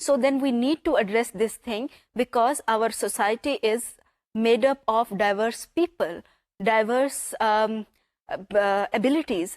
so then we need to address this thing because our society is made up of diverse people, diverse abilities.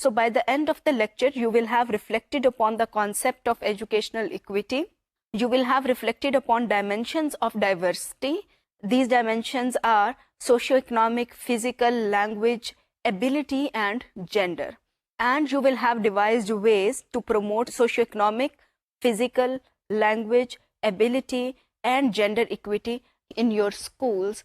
So by the end of the lecture you will have reflected upon the concept of educational equity. You will have reflected upon dimensions of diversity. These dimensions are socio-economic, physical, language, ability and gender. And you will have devised ways to promote socio-economic, physical, language, ability and gender equity in your schools.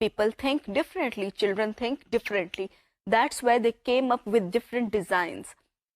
people think differently, children think differently. That's why they came up with different designs.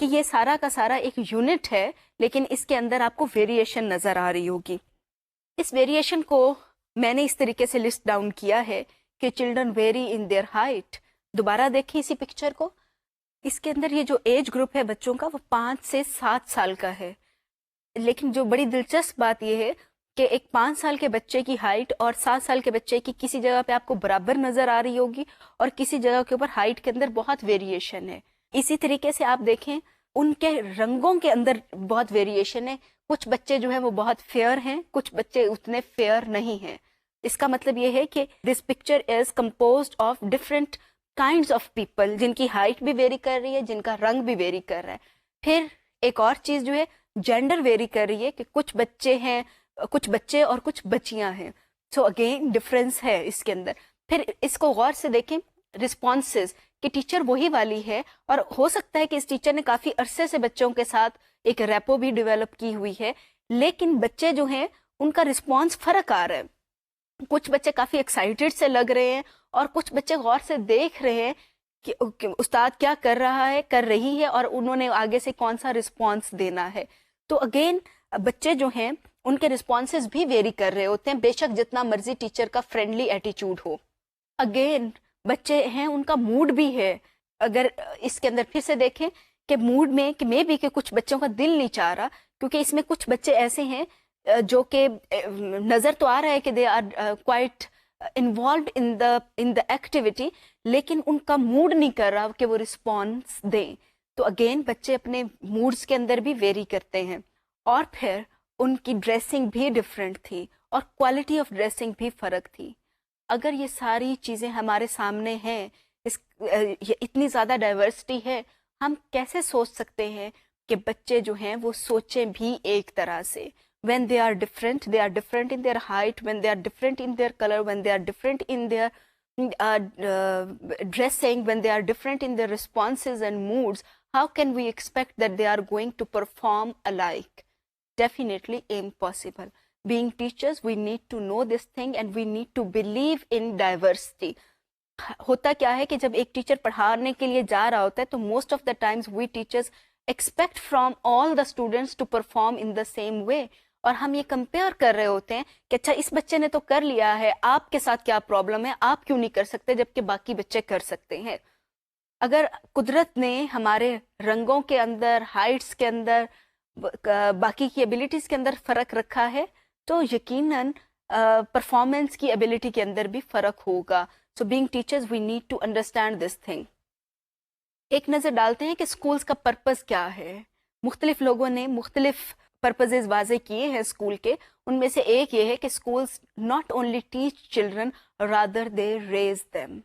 کہ یہ سارا کا سارا ایک unit ہے لیکن اس کے اندر آپ کو ویریشن نظر آ رہی ہوگی. اس ویریشن کو میں نے اس طریقے سے لسٹ ڈاؤن کیا ہے کہ children vary in their height. دوبارہ دیکھیں اسی پکچر کو. اس کے اندر یہ جو ایج گروپ ہے بچوں کا وہ 5 سے 7 سال کا ہے. لیکن جو بڑی دلچسپ بات یہ ہے کہ ایک 5 سال کے بچے کی ہائٹ اور 7 سال کے بچے کی کسی جگہ پہ آپ کو برابر نظر آ رہی ہوگی اور کسی جگہ کے اوپر ہائٹ کے اندر بہت ویریشن ہے. اسی طریقے سے آپ دیکھیں ان کے رنگوں کے اندر بہت ویریشن ہے. کچھ بچے جو ہیں وہ بہت فیئر ہیں, کچھ بچے اتنے فیئر نہیں ہیں. اس کا مطلب یہ ہے کہ this picture is composed of different kinds of people, جن کی ہائٹ بھی ویری کر رہی ہے, جن کا رنگ بھی ویری کر رہا ہے. پھر ایک اور چیز جو ہے جینڈر ویری کر رہی ہے کہ کچھ بچے ہیں, کچھ بچے اور کچھ بچیاں ہیں. سو اگین ڈفرینس ہے اس کے اندر. پھر اس کو غور سے دیکھیں رسپانسز کہ ٹیچر وہی والی ہے اور ہو سکتا ہے کہ اس ٹیچر نے کافی عرصے سے بچوں کے ساتھ ایک ریپو بھی ڈیولپ کی ہوئی ہے, لیکن بچے جو ہیں ان کا رسپانس فرق آ رہا ہے. کچھ بچے کافی ایکسائٹیڈ سے لگ رہے ہیں اور کچھ بچے غور سے دیکھ رہے ہیں کہ استاد کیا کر رہا ہے, کر رہی ہے, اور انہوں نے آگے سے کون سا رسپانس دینا ہے. تو اگین بچے جو ہیں ان کے رسپانسز بھی ویری کر رہے ہوتے ہیں, بے شک جتنا مرضی ٹیچر کا فرینڈلی ایٹیچیوڈ ہو. اگین بچے ہیں ان کا موڈ بھی ہے. اگر اس کے اندر پھر سے دیکھیں کہ موڈ میں کہ مے بی کہ کچھ بچوں کا دل نہیں چاہ رہا, کیونکہ اس میں کچھ بچے ایسے ہیں جو کہ نظر تو آ رہا ہے کہ they are quite involved in the activity, لیکن ان کا موڈ نہیں کر رہا کہ وہ رسپانس دیں. تو اگین بچے اپنے موڈز کے اندر بھی ویری کرتے ہیں. اور پھر ان کی ڈریسنگ بھی ڈفرینٹ تھی اور کوالٹی آف ڈریسنگ بھی فرق تھی. اگر یہ ساری چیزیں ہمارے سامنے ہیں, یہ اتنی زیادہ ڈائیورسٹی ہے, ہم کیسے سوچ سکتے ہیں کہ بچے جو ہیں وہ سوچیں بھی ایک طرح سے. When they are different in their height, when they are different in their color, when they are different in their dressing, when they are different in their responses and moods, how can we expect that they are going to perform alike? Definitely impossible. Being teachers, we need to know this thing and we need to believe in diversity. ہوتا کیا ہے کہ جب ایک teacher پڑھانے کے لیے جا رہا ہوتا ہے تو most of the times we teachers expect from all the students to perform in the same way, اور ہم یہ کمپیئر کر رہے ہوتے ہیں کہ اچھا اس بچے نے تو کر لیا ہے, آپ کے ساتھ کیا پرابلم ہے, آپ کیوں نہیں کر سکتے جبکہ باقی بچے کر سکتے ہیں. اگر قدرت نے ہمارے رنگوں کے اندر, ہائٹس کے اندر, باقی کی ایبلٹیز کے اندر فرق رکھا ہے تو یقیناً پرفارمنس کی ایبلٹی کے اندر بھی فرق ہوگا. So being teachers we need to understand this thing. ایک نظر ڈالتے ہیں کہ اسکولس کا پرپز کیا ہے. مختلف لوگوں نے مختلف پرپزز واضح کیے ہیں اسکول کے. ان میں سے ایک یہ ہے کہ schools not only teach children rather they raise them.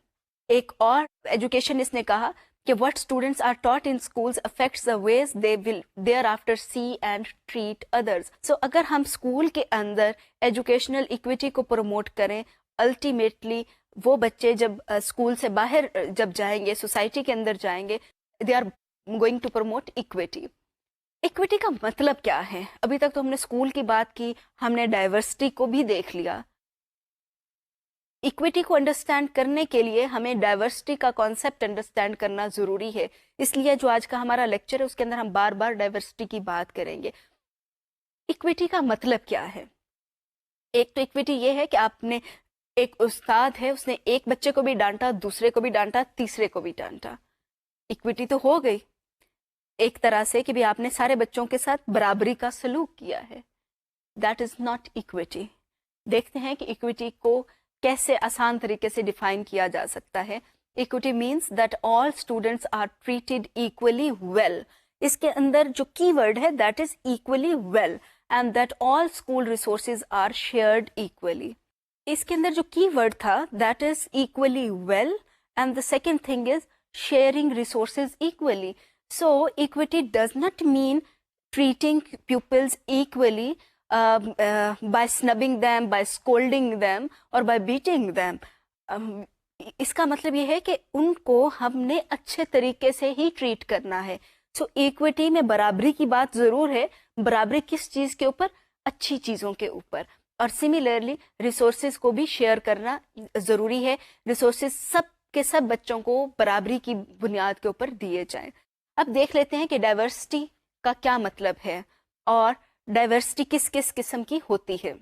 ایک اور ایجوکیشنسٹ نے کہا کہ what students are taught in schools affects the ways they will thereafter see and treat others. So اگر ہم اسکول کے اندر ایجوکیشنل ایکویٹی کو پروموٹ کریں, الٹیمیٹلی وہ بچے جب اسکول سے باہر جب جائیں گے, سوسائٹی کے اندر جائیں گے, they are going to promote equity. Equity کا مطلب کیا ہے؟ ابھی تک تو ہم نے اسکول کی بات کی, ہم نے ڈائیورسٹی کو بھی دیکھ لیا. ایکویٹی کو انڈرسٹینڈ کرنے کے لیے ہمیں ڈائیورسٹی کا کانسیپٹ انڈرسٹینڈ کرنا ضروری ہے. اس لیے جو آج کا ہمارا لیکچر ہے اس کے اندر ہم بار بار ڈائیورسٹی کی بات کریں گے. ایکویٹی کا مطلب کیا ہے؟ ایک تو ایکویٹی یہ ہے کہ آپ نے ایک استاد ہے, اس نے ایک بچے کو بھی ڈانٹا, دوسرے کو بھی ڈانٹا, تیسرے کو بھی ڈانٹا. ایکویٹی تو ہو گئی ایک طرح سے کہ بھی آپ نے سارے بچوں کے ساتھ برابری کا سلوک کیا ہے. That is not equity. دیکھتے ہیں کہ ایکویٹی کو کیسے آسان طریقے سے ڈیفائن کیا جا سکتا ہے. Equity means that all students are treated equally well. اس کے اندر جو کی ورڈ ہے that is equally well, and that all school resources are shared equally. اس کے اندر جو کی ورڈ تھا that is equally well, and the second thing is sharing resources equally. So equity does not mean treating pupils equally by snubbing them, by scolding them or by beating them. اس کا مطلب یہ ہے کہ ان کو ہم نے اچھے طریقے سے ہی ٹریٹ کرنا ہے. سو ایکویٹی میں برابری کی بات ضرور ہے. برابری کس چیز کے اوپر؟ اچھی چیزوں کے اوپر. اور سملرلی ریسورسز کو بھی شیئر کرنا ضروری ہے. ریسورسز سب کے سب بچوں کو برابری کی بنیاد کے اوپر دیے جائیں. اب دیکھ لیتے ہیں کہ ڈائیورسٹی کا کیا مطلب ہے اور ڈائیورسٹی کس کس قسم کی ہوتی ہے.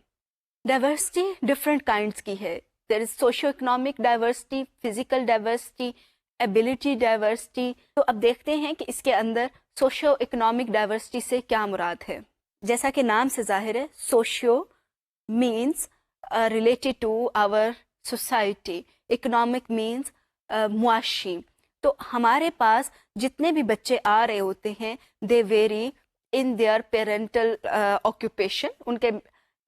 ڈائیورسٹی ڈفرینٹ کائنڈس کی ہے. There is socio economic diversity, physical diversity, ability diversity. تو اب دیکھتے ہیں کہ اس کے اندر سوشو اکنامک ڈائیورسٹی سے کیا مراد ہے. جیسا کہ نام سے ظاہر ہے, socio means related to our society, economic means معاشی. تو ہمارے پاس جتنے بھی بچے آ رہے ہوتے ہیں they vary in their parental occupation. ان کے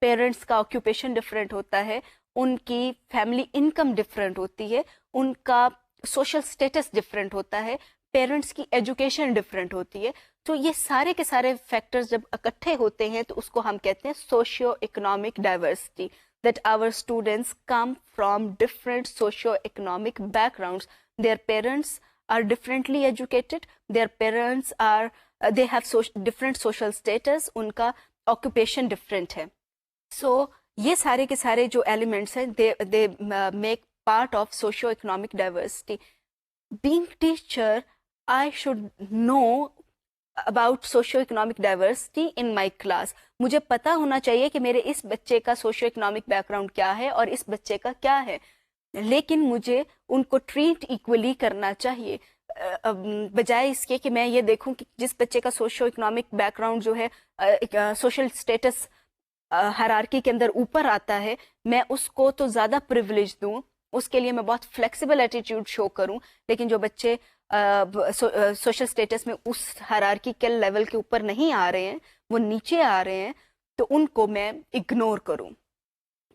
پیرنٹس کا آکوپیشن ڈفرینٹ ہوتا ہے, ان کی فیملی انکم ڈفرینٹ ہوتی ہے, ان کا سوشل اسٹیٹس ڈفرینٹ ہوتا ہے, پیرنٹس کی ایجوکیشن ڈفرینٹ ہوتی ہے. تو یہ سارے کے سارے فیکٹرز جب اکٹھے ہوتے ہیں تو اس کو ہم کہتے ہیں socio economic diversity, that our students come from different socio-economic backgrounds. Their parents are differently educated, their parents are they have different social status, ان کا occupation different ہے. So یہ سارے کے سارے جو ایلیمنٹس ہیں they make part of socio-economic diversity. Being teacher, I should know about socio-economic diversity in my class. مجھے پتا ہونا چاہیے کہ میرے اس بچے کا سوشو اکنامک بیک گراؤنڈ کیا ہے اور اس بچے کا کیا ہے, لیکن مجھے ان کو ٹریٹ ایکولی کرنا چاہیے, بجائے اس کے کہ میں یہ دیکھوں کہ جس بچے کا سوشو اکنامک بیک گراؤنڈ جو ہے سوشل اسٹیٹس ہیرارکی کے اندر اوپر آتا ہے, میں اس کو تو زیادہ پریویلیج دوں, اس کے لیے میں بہت فلیکسیبل ایٹیٹیوڈ شو کروں. لیکن جو بچے سوشل اسٹیٹس میں اس ہیرارکیکل لیول کے اوپر نہیں آ رہے ہیں, وہ نیچے آ رہے ہیں, تو ان کو میں اگنور کروں.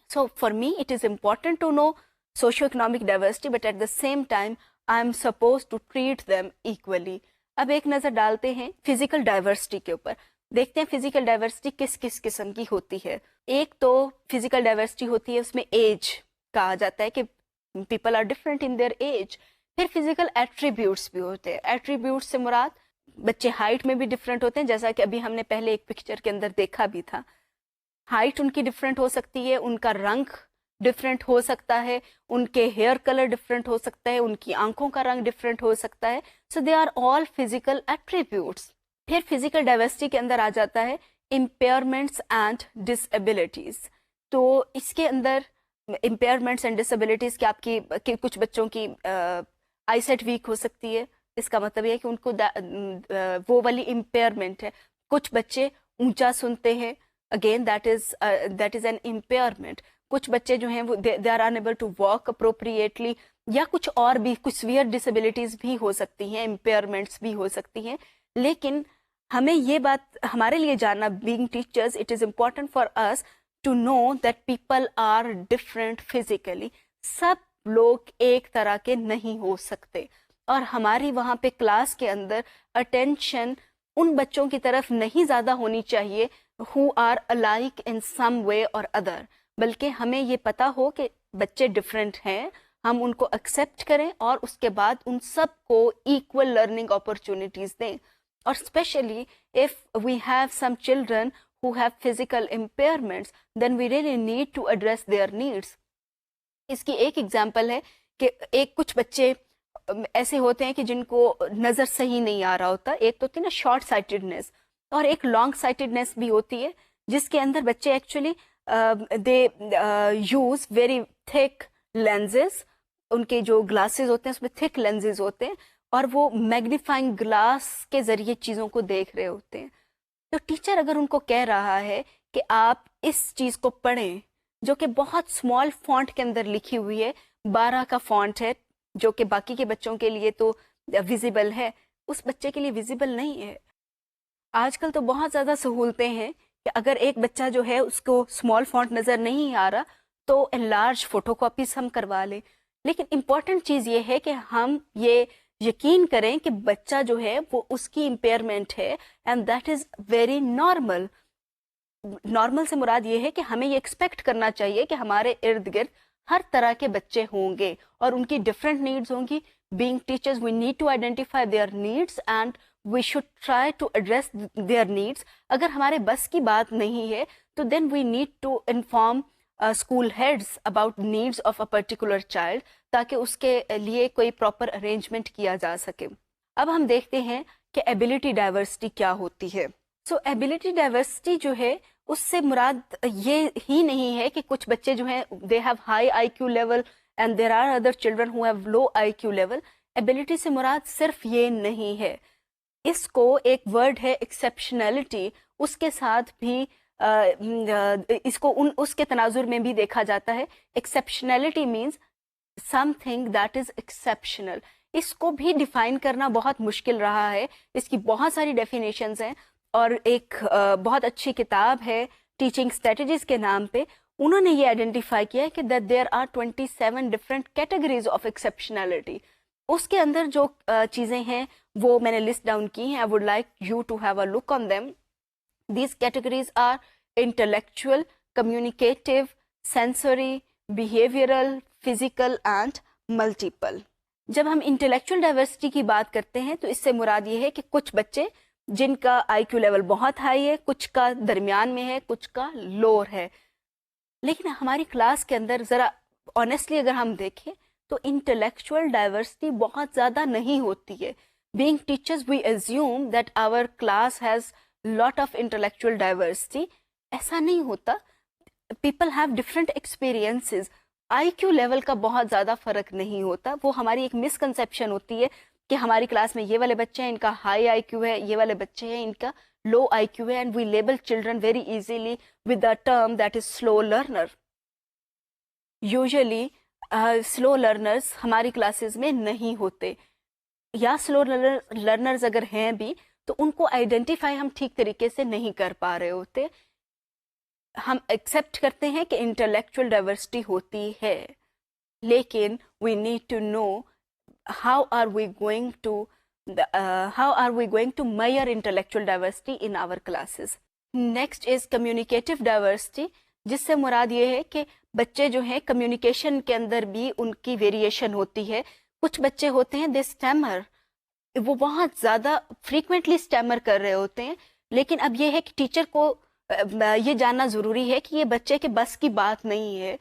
So for me it is important to know socio economic diversity, but at the same time I am suppose to treat them equally. اب ایک نظر ڈالتے ہیں فزیکل ڈائیورسٹی کے اوپر. دیکھتے ہیں فزیکل ڈائیورسٹی کس کس قسم کی ہوتی ہے. ایک تو فزیکل ڈائیورسٹی ہوتی ہے, اس میں ایج کہا جاتا ہے کہ people are different in their age. پھر فزیکل ایٹریبیوٹس بھی ہوتے ہیں. ایٹریبیوٹس سے مراد بچے ہائٹ میں بھی ڈفرینٹ ہوتے ہیں, جیسا کہ ابھی ہم نے پہلے ایک پکچر کے اندر دیکھا بھی تھا. ہائٹ ان کی ڈفرینٹ ہو سکتی ہے, ان کا رنگ ڈفرینٹ ہو سکتا ہے, ان کے ہیئر کلر ڈفرینٹ ہو سکتا ہے, ان کی آنکھوں کا رنگ ڈفرینٹ ہو سکتا ہے. So they are all physical attributes. پھر فزیکل ڈائیورسٹی کے اندر آ جاتا ہے امپیئرمنٹس اینڈ ڈس ایبلٹیز. تو اس کے اندر امپیئرمنٹس اینڈ ڈس ایبلٹیز کہ آپ کی کچھ بچوں کی آئی سیٹ ویک ہو سکتی ہے, اس کا مطلب یہ ہے کہ ان کو وہ والی امپیئرمنٹ ہے. کچھ بچے اونچا سنتے ہیں, again that is an impairment. کچھ بچے جو ہیں وہ they are unable to walk appropriately, یا کچھ اور بھی کچھ سیویئر ڈسیبلٹیز بھی ہو سکتی ہیں, امپیئرمنٹس بھی ہو سکتی ہیں. لیکن ہمیں یہ بات ہمارے لیے جاننا, being teachers, it is important for us to know that people are different physically. سب لوگ ایک طرح کے نہیں ہو سکتے, اور ہماری وہاں پہ کلاس کے اندر اٹینشن ان بچوں کی طرف نہیں زیادہ ہونی چاہیے who are alike in some way or other, بلکہ ہمیں یہ پتا ہو کہ بچے ڈفرینٹ ہیں, ہم ان کو ایکسیپٹ کریں اور اس کے بعد ان سب کو ایکول لرننگ اپرچونیٹیز دیں. اور especially if we have some children who have physical impairments, then we really need to address their needs. اس کی ایک ایگزامپل ہے کہ کچھ بچے ایسے ہوتے ہیں کہ جن کو نظر صحیح نہیں آ رہا ہوتا. ایک تو ہوتی ہے نا شارٹ سائٹڈنیس, اور ایک لانگ سائٹڈنیس بھی ہوتی ہے, جس کے اندر بچے ایکچولی دے یوز ویری تھک لینزز. ان کے جو گلاسز ہوتے ہیں اس میں تھک لینزز ہوتے ہیں, اور وہ میگنیفائنگ گلاس کے ذریعے چیزوں کو دیکھ رہے ہوتے ہیں. تو ٹیچر اگر ان کو کہہ رہا ہے کہ آپ اس چیز کو پڑھیں جو کہ بہت اسمال فونٹ کے اندر لکھی ہوئی ہے, 12 کا فونٹ ہے, جو کہ باقی کے بچوں کے لیے تو ویزیبل ہے, اس بچے کے لیے ویزیبل نہیں ہے. آج کل تو بہت زیادہ سہولتیں ہیں کہ اگر ایک بچہ جو ہے اس کو اسمال فونٹ نظر نہیں آ رہا تو لارج فوٹو کاپیز ہم کروا لیں. لیکن امپورٹنٹ چیز یہ ہے کہ ہم یہ یقین کریں کہ بچہ جو ہے وہ اس کی امپیئرمنٹ ہے, and that is very normal. Normal سے مراد یہ ہے کہ ہمیں یہ ایکسپیکٹ کرنا چاہیے کہ ہمارے ارد گرد ہر طرح کے بچے ہوں گے اور ان کی ڈفرینٹ نیڈز ہوں گی. Being teachers we need to identify their needs and we should try to address their needs. اگر ہمارے بس کی بات نہیں ہے تو then we need to inform school heads about needs of a particular child, تاکہ اس کے لیے کوئی پراپر ارینجمنٹ کیا جا سکے. اب ہم دیکھتے ہیں کہ ایبلٹی ڈائیورسٹی کیا ہوتی ہے. سو ایبلٹی ڈائیورسٹی جو ہے اس سے مراد یہ ہی نہیں ہے کہ کچھ بچے جو ہیں they have high I Q level and there are other children who have low I Q level. Ability سے مراد صرف یہ نہیں ہے. اس کو ایک ورڈ ہے ایکسیپشنلٹی، اس کے ساتھ بھی اس کو اس کے تناظر میں بھی دیکھا جاتا ہے. Exceptionality means something that is exceptional. اس کو بھی ڈیفائن کرنا بہت مشکل رہا ہے. اس کی بہت ساری ڈیفینیشنز ہیں اور ایک بہت اچھی کتاب ہے ٹیچنگ اسٹریٹجیز کے نام پہ. انہوں نے یہ آئیڈینٹیفائی کیا ہے کہ that there are 27 different categories of exceptionality. اس کے اندر جو چیزیں ہیں وہ میں نے لسٹ ڈاؤن کی ہیں. I would like you to have a look on them. These categories are intellectual, communicative, sensory, behavioural, physical and multiple. جب ہم انٹلیکچوئل ڈائیورسٹی کی بات کرتے ہیں تو اس سے مراد یہ ہے کہ کچھ بچے جن کا آئی کیو لیول بہت ہائی ہے، کچھ کا درمیان میں ہے، کچھ کا لوور ہے. لیکن ہماری کلاس کے اندر ذرا آنیسٹلی اگر ہم دیکھیں تو انٹلیکچوئل ڈائیورسٹی بہت زیادہ نہیں ہوتی ہے. Being teachers we assume that our class has lot of intellectual diversity. ایسا نہیں ہوتا. People have different experiences. I Q level کا بہت زیادہ فرق نہیں ہوتا. وہ ہماری ایک مسکنسیپشن ہوتی ہے کہ ہماری کلاس میں یہ والے بچے ہیں ان کا ہائی آئی کیو ہے، یہ والے بچے ہیں ان کا لو آئی کیو ہے، and we label children very easily with a term that is slow learner. Usually slow learners ہماری کلاسز میں نہیں ہوتے، یا سلو لرنرز اگر ہیں بھی تو ان کو آئیڈینٹیفائی ہم ٹھیک طریقے سے نہیں کر پا رہے ہوتے. ہم ایکسیپٹ کرتے ہیں کہ انٹلیکچوئل ڈائیورسٹی ہوتی ہے، لیکن we need to know how are we going to measure intellectual diversity in our classes. Next is communicative diversity، جس سے مراد یہ ہے کہ بچے جو ہیں کمیونیکیشن کے اندر بھی ان کی ویریشن ہوتی ہے. کچھ بچے ہوتے ہیں دے اسٹیمر، وہ بہت زیادہ فریکوینٹلی اسٹیمر کر رہے ہوتے ہیں، لیکن اب یہ ہے کہ ٹیچر کو یہ جاننا ضروری ہے کہ یہ بچے کے بس کی بات نہیں ہے.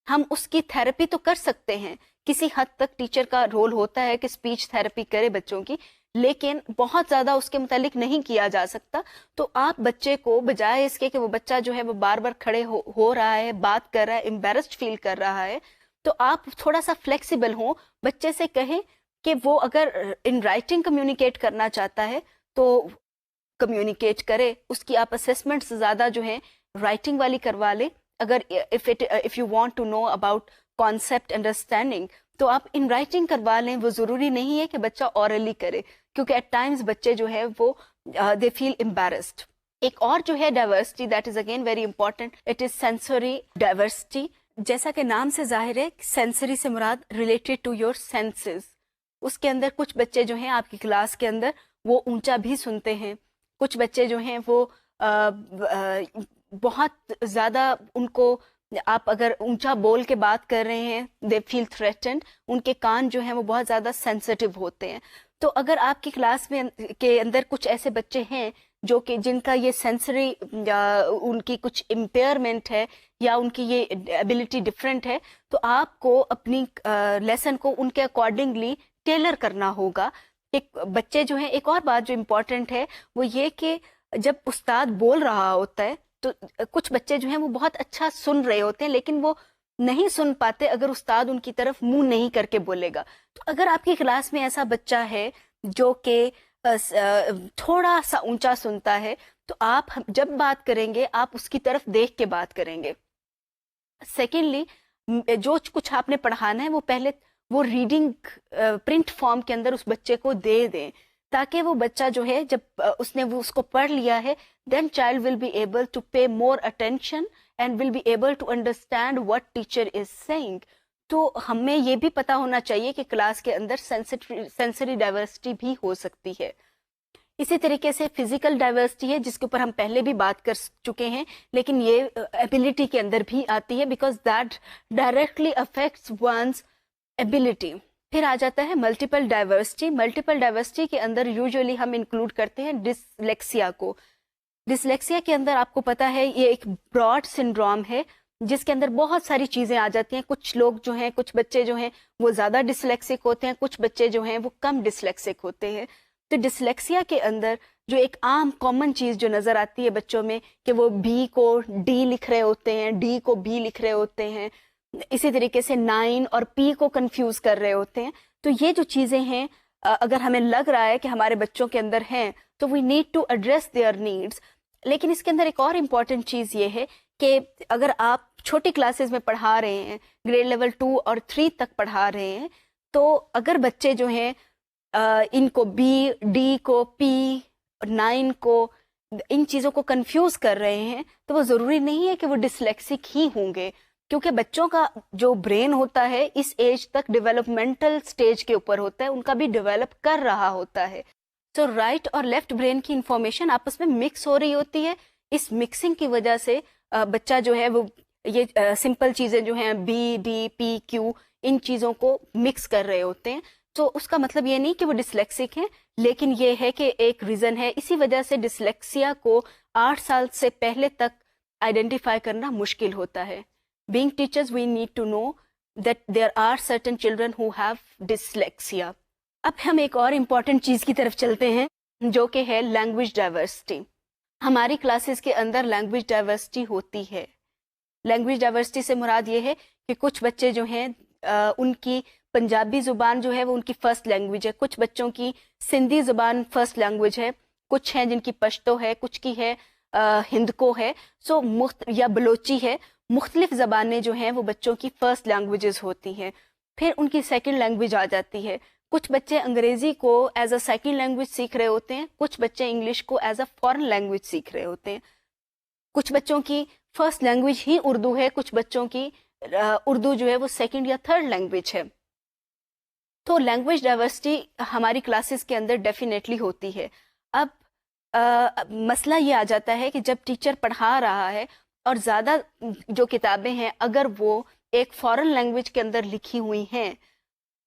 ہم اس کی تھراپی تو کر سکتے ہیں، کسی حد تک ٹیچر کا رول ہوتا ہے کہ اسپیچ تھراپی کرے بچوں کی، لیکن بہت زیادہ اس کے متعلق نہیں کیا جا سکتا. تو آپ بچے کو بجائے اس کے کہ وہ بچہ جو ہے وہ بار بار کھڑے ہو رہا ہے، بات کر رہا ہے، امبیرسڈ فیل کر رہا ہے، تو آپ تھوڑا سا فلیکسیبل ہوں. بچے سے کہیں کہ وہ اگر ان رائٹنگ کمیونیکیٹ کرنا چاہتا ہے تو کمیونیکیٹ کرے. اس کی آپ اسیسمنٹس زیادہ جو ہیں رائٹنگ والی کروا لیں. اگر if you want to know about concept understanding تو آپ ان رائٹنگ کروا لیں. وہ ضروری نہیں ہے کہ بچہ اورلی کرے، کیونکہ ایٹ ٹائمز بچے جو ہے وہ دے فیل امبیرسڈ. ایک اور جو ہے diversity that is again very important, it is sensory diversity. جیسا کہ نام سے ظاہر ہے سینسری سے مراد ریلیٹڈ ٹو یور سینسز. اس کے اندر کچھ بچے جو ہیں آپ کی کلاس کے اندر وہ اونچا بھی سنتے ہیں، کچھ بچے جو ہیں وہ بہت زیادہ ان کو آپ اگر اونچا بول کے بات کر رہے ہیں دے فیل تھریٹنڈ. ان کے کان جو ہیں وہ بہت زیادہ سینسٹیو ہوتے ہیں. تو اگر آپ کی کلاس میں کے اندر کچھ ایسے بچے ہیں جو کہ جن کا یہ سینسری ان کی کچھ امپیئرمنٹ ہے یا ان کی یہ ایبلٹی ڈفرینٹ ہے، تو آپ کو اپنی لیسن کو ان کے اکارڈنگلی ٹیلر کرنا ہوگا. کہ بچے جو ہیں، ایک اور بات جو امپورٹنٹ ہے وہ یہ کہ جب استاد بول رہا ہوتا ہے تو کچھ بچے جو ہیں وہ بہت اچھا سن رہے ہوتے ہیں، لیکن وہ نہیں سن پاتے اگر استاد ان کی طرف منہ نہیں کر کے بولے گا. تو اگر آپ کی کلاس میں ایسا بچہ ہے جو کہ تھوڑا سا اونچا سنتا ہے تو آپ جب بات کریں گے آپ اس کی طرف دیکھ کے بات کریں گے. سیکنڈلی جو کچھ آپ نے پڑھانا ہے وہ پہلے وہ ریڈنگ پرنٹ فارم کے اندر اس بچے کو دے دیں، تاکہ وہ بچہ جو ہے جب اس نے وہ اس کو پڑھ لیا ہے then child will be able to pay more attention and will be able to understand what teacher is saying. تو ہمیں یہ بھی پتا ہونا چاہیے کہ کلاس کے اندر سینسری ڈائیورسٹی بھی ہو سکتی ہے. اسی طریقے سے فزیکل ڈائیورسٹی ہے جس کے اوپر ہم پہلے بھی بات کر چکے ہیں، لیکن یہ ایبلٹی کے اندر بھی آتی ہے because that directly affects one's ability. پھر آ جاتا ہے ملٹیپل ڈائیورسٹی. ملٹیپل ڈائیورسٹی کے اندر یوزلی ہم انکلوڈ کرتے ہیں ڈسلیکسیا کو. ڈسلیکسیا کے اندر آپ کو پتا ہے یہ ایک براڈ سنڈروم ہے جس کے اندر بہت ساری چیزیں آ جاتی ہیں. کچھ لوگ جو ہیں، کچھ بچے جو ہیں وہ زیادہ ڈسلیکسک ہوتے ہیں، کچھ بچے جو ہیں وہ کم ڈسلیکسک ہوتے ہیں. تو ڈسلیکسیا کے اندر جو ایک عام کامن چیز جو نظر آتی ہے بچوں میں کہ وہ بی کو ڈی لکھ رہے ہوتے ہیں، ڈی کو بی لکھ رہے ہوتے ہیں، اسی طریقے سے 9 اور پی کو کنفیوز کر رہے ہوتے ہیں. تو یہ جو چیزیں ہیں اگر ہمیں لگ رہا ہے کہ ہمارے بچوں کے اندر ہیں تو we need to address their needs. لیکن اس کے اندر ایک اور امپورٹنٹ چیز یہ ہے کہ اگر آپ چھوٹی کلاسز میں پڑھا رہے ہیں، گریڈ لیول 2 اور 3 تک پڑھا رہے ہیں، تو اگر بچے جو ہیں ان کو بی، ڈی کو پی، 9 کو، ان چیزوں کو کنفیوز کر رہے ہیں، تو وہ ضروری نہیں ہے کہ وہ ڈسلیکسک ہی ہوں گے، کیونکہ بچوں کا جو برین ہوتا ہے اس ایج تک ڈیولپمنٹل سٹیج کے اوپر ہوتا ہے، ان کا بھی ڈیولپ کر رہا ہوتا ہے. تو رائٹ اور لیفٹ برین کی انفارمیشن آپس میں مکس ہو رہی ہوتی ہے. اس مکسنگ کی وجہ سے بچہ جو ہے وہ یہ سمپل چیزیں جو ہیں بی، ڈی، پی، کیو، ان چیزوں کو مکس کر رہے ہوتے ہیں. تو اس کا مطلب یہ نہیں کہ وہ ڈسلیکسک ہیں، لیکن یہ ہے کہ ایک ریزن ہے. اسی وجہ سے ڈسلیکسیا کو 8 سال سے پہلے تک آئیڈینٹیفائی کرنا مشکل ہوتا ہے. Being teachers, we need to know that there are certain children who have dyslexia. اب ہم ایک اور امپورٹنٹ چیز کی طرف چلتے ہیں جو کہ ہے لینگویج ڈائیورسٹی. ہماری کلاسز کے اندر لینگویج ڈائیورسٹی ہوتی ہے. لینگویج ڈائیورسٹی سے مراد یہ ہے کہ کچھ بچے جو ہیں ان کی پنجابی زبان جو ہے وہ ان کی فرسٹ لینگویج ہے، کچھ بچوں کی سندھی زبان فرسٹ لینگویج ہے، کچھ ہیں جن کی پشتو ہے، کچھ کی ہے ہندکو ہے، یا بلوچی ہے. مختلف زبانیں جو ہیں وہ بچوں کی فرسٹ لینگویجز ہوتی ہیں. پھر ان کی سیکنڈ لینگویج آ جاتی ہے. کچھ بچے انگریزی کو ایز اے سیکنڈ لینگویج سیکھ رہے ہوتے ہیں، کچھ بچے انگلش کو ایز اے فارن لینگویج سیکھ رہے ہوتے ہیں. کچھ بچوں کی فرسٹ لینگویج ہی اردو ہے، کچھ بچوں کی اردو جو ہے وہ سیکنڈ یا تھرڈ لینگویج ہے. تو لینگویج ڈائیورسٹی ہماری کلاسز کے اندر ڈیفینیٹلی ہوتی ہے. اب مسئلہ یہ آ جاتا ہے کہ جب ٹیچر پڑھا رہا ہے اور زیادہ جو کتابیں ہیں اگر وہ ایک فارن لینگویج کے اندر لکھی ہوئی ہیں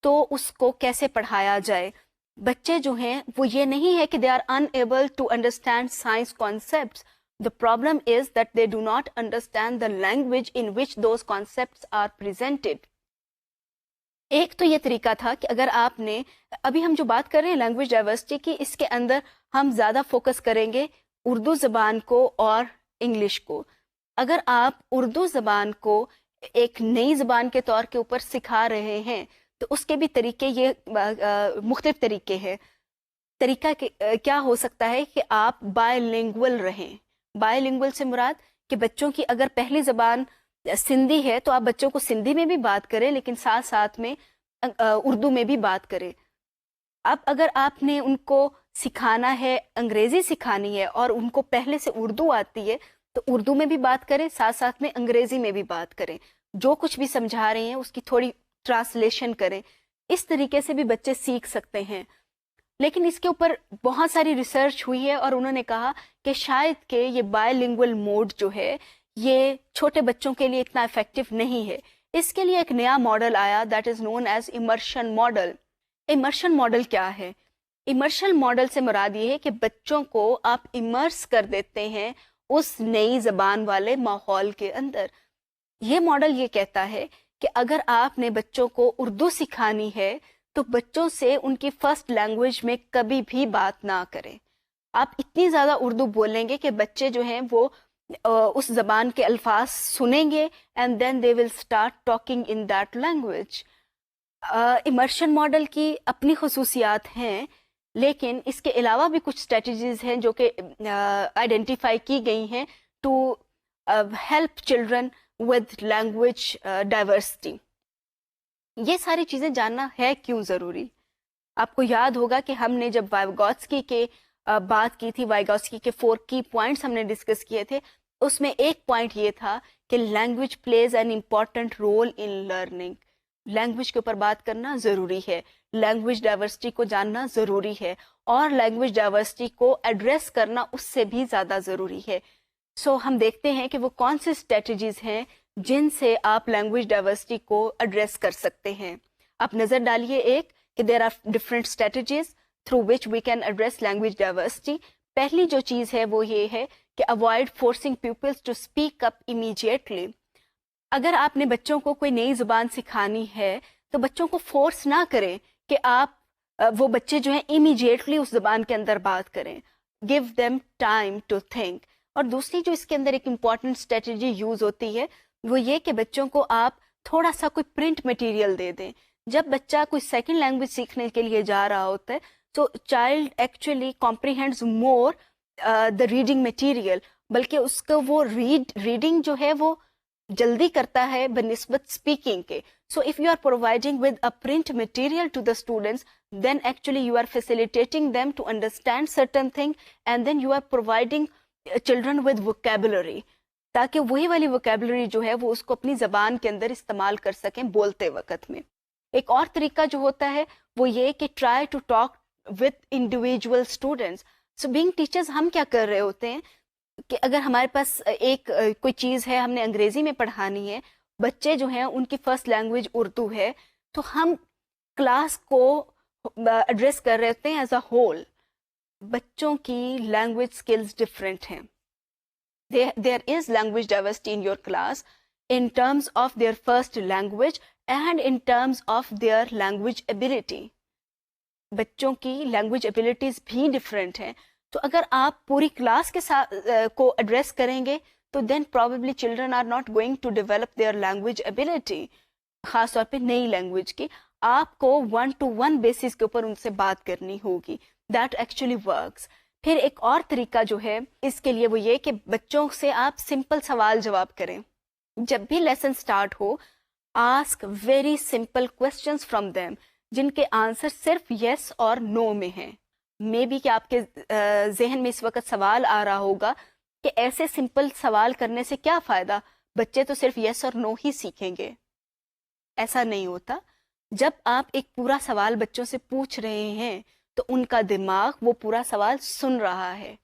تو اس کو کیسے پڑھایا جائے. بچے جو ہیں وہ یہ نہیں ہے کہ they are unable to understand science concepts. The problem is that they do not understand the language in which those concepts are presented. ایک تو یہ طریقہ تھا کہ اگر آپ نے ابھی ہم جو بات کر رہے ہیں لینگویج ڈائیورسٹی کی، اس کے اندر ہم زیادہ فوکس کریں گے اردو زبان کو اور انگلش کو. اگر آپ اردو زبان کو ایک نئی زبان کے طور کے اوپر سکھا رہے ہیں تو اس کے بھی طریقے یہ مختلف طریقے ہیں. طریقہ کیا ہو سکتا ہے کہ آپ بائی لنگول رہیں. بائی لنگول سے مراد کہ بچوں کی اگر پہلی زبان سندھی ہے تو آپ بچوں کو سندھی میں بھی بات کریں لیکن ساتھ ساتھ میں اردو میں بھی بات کریں. اب اگر آپ نے ان کو سکھانا ہے، انگریزی سکھانی ہے اور ان کو پہلے سے اردو آتی ہے تو اردو میں بھی بات کریں، ساتھ ساتھ میں انگریزی میں بھی بات کریں. جو کچھ بھی سمجھا رہے ہیں اس کی تھوڑی ٹرانسلیشن کریں. اس طریقے سے بھی بچے سیکھ سکتے ہیں. لیکن اس کے اوپر بہت ساری ریسرچ ہوئی ہے اور انہوں نے کہا کہ شاید کہ یہ بائی لنگول موڈ جو ہے یہ چھوٹے بچوں کے لیے اتنا افیکٹو نہیں ہے. اس کے لیے ایک نیا ماڈل آیا that is known as immersion model. Immersion model کیا ہے؟ امرشن ماڈل سے مراد یہ ہے کہ بچوں کو آپ امرس کر دیتے ہیں اس نئی زبان والے ماحول کے اندر. یہ ماڈل یہ کہتا ہے کہ اگر آپ نے بچوں کو اردو سکھانی ہے تو بچوں سے ان کی فرسٹ لینگویج میں کبھی بھی بات نہ کریں. آپ اتنی زیادہ اردو بولیں گے کہ بچے جو ہیں وہ اس زبان کے الفاظ سنیں گے and then they will start talking in that language. Immersion model کی اپنی خصوصیات ہیں لیکن اس کے علاوہ بھی کچھ اسٹریٹجیز ہیں جو کہ آئیڈینٹیفائی کی گئی ہیں to help children with language diversity. یہ ساری چیزیں جاننا ہے کیوں ضروری؟ آپ کو یاد ہوگا کہ ہم نے جب وائگوٹسکی کے بات کی تھی، وائگوٹسکی کے 4 کی پوائنٹس ہم نے ڈسکس کیے تھے. اس میں ایک پوائنٹ یہ تھا کہ language plays an important role in learning. Language کے اوپر بات کرنا ضروری ہے، لینگویج ڈائیورسٹی کو جاننا ضروری ہے اور لینگویج ڈائیورسٹی کو ایڈریس کرنا اس سے بھی زیادہ ضروری ہے. سو ہم دیکھتے ہیں کہ وہ کون سی اسٹریٹجیز ہیں جن سے آپ لینگویج ڈائیورسٹی کو ایڈریس کر سکتے ہیں. آپ نظر ڈالیے ایک کہ there are different strategies through which we can address language diversity. پہلی جو چیز ہے وہ یہ ہے کہ avoid forcing peoples to speak up immediately. اگر آپ نے بچوں کو کوئی نئی زبان سکھانی ہے تو بچوں کو فورس نہ کریں کہ آپ وہ بچے جو ہیں امیجیٹلی اس زبان کے اندر بات کریں. Give them time to think. اور دوسری جو اس کے اندر ایک امپورٹنٹ اسٹریٹجی یوز ہوتی ہے وہ یہ کہ بچوں کو آپ تھوڑا سا کوئی پرنٹ مٹیریل دے دیں. جب بچہ کوئی سیکنڈ لینگویج سیکھنے کے لیے جا رہا ہوتا ہے تو child actually comprehends more the reading material, بلکہ اس کو وہ ریڈنگ جو ہے وہ جلدی کرتا ہے بنسبت اسپیکنگ کے. So if you are providing with a print material to the students then actually you are facilitating them to understand certain thing and then you are providing children with vocabulary تاکہ وہی والی vocabulary جو ہے وہ اس کو اپنی زبان کے اندر استعمال کر سکیں بولتے وقت میں. ایک اور طریقہ جو ہوتا ہے وہ یہ کہ try to talk with individual students. So being teachers ہم کیا کر رہے ہوتے ہیں کہ اگر ہمارے پاس ایک کوئی چیز ہے ہم نے انگریزی میں پڑھانی ہے، بچے جو ہیں ان کی فرسٹ لینگویج اردو ہے، تو ہم کلاس کو ایڈریس کر رہے ہوتے ہیں ایز اے ہول. بچوں کی لینگویج اسکلز ڈفرینٹ ہیں. There is language diversity in your class in terms of their first language and in terms of their language ability. بچوں کی لینگویج ایبلٹیز بھی ڈفرینٹ ہیں. تو اگر آپ پوری کلاس کے ساتھ کو ایڈریس کریں گے تو then probably children are not going to develop their language ability, خاص طور پہ نئی لینگویج کی. آپ کو 1-to-1 بیسس کے اوپر ان سے بات کرنی ہوگی. That actually works. پھر ایک اور طریقہ جو ہے اس کے لیے وہ یہ کہ بچوں سے آپ سمپل سوال جواب کریں. جب بھی lesson start who ask very simple questions from them جن کے آنسر صرف یس اور نو میں ہیں. مے بی کہ آپ کے ذہن میں اس وقت سوال آ رہا ہوگا کہ ایسے سمپل سوال کرنے سے کیا فائدہ، بچے تو صرف یس اور نو ہی سیکھیں گے. ایسا نہیں ہوتا. جب آپ ایک پورا سوال بچوں سے پوچھ رہے ہیں تو ان کا دماغ وہ پورا سوال سن رہا ہے،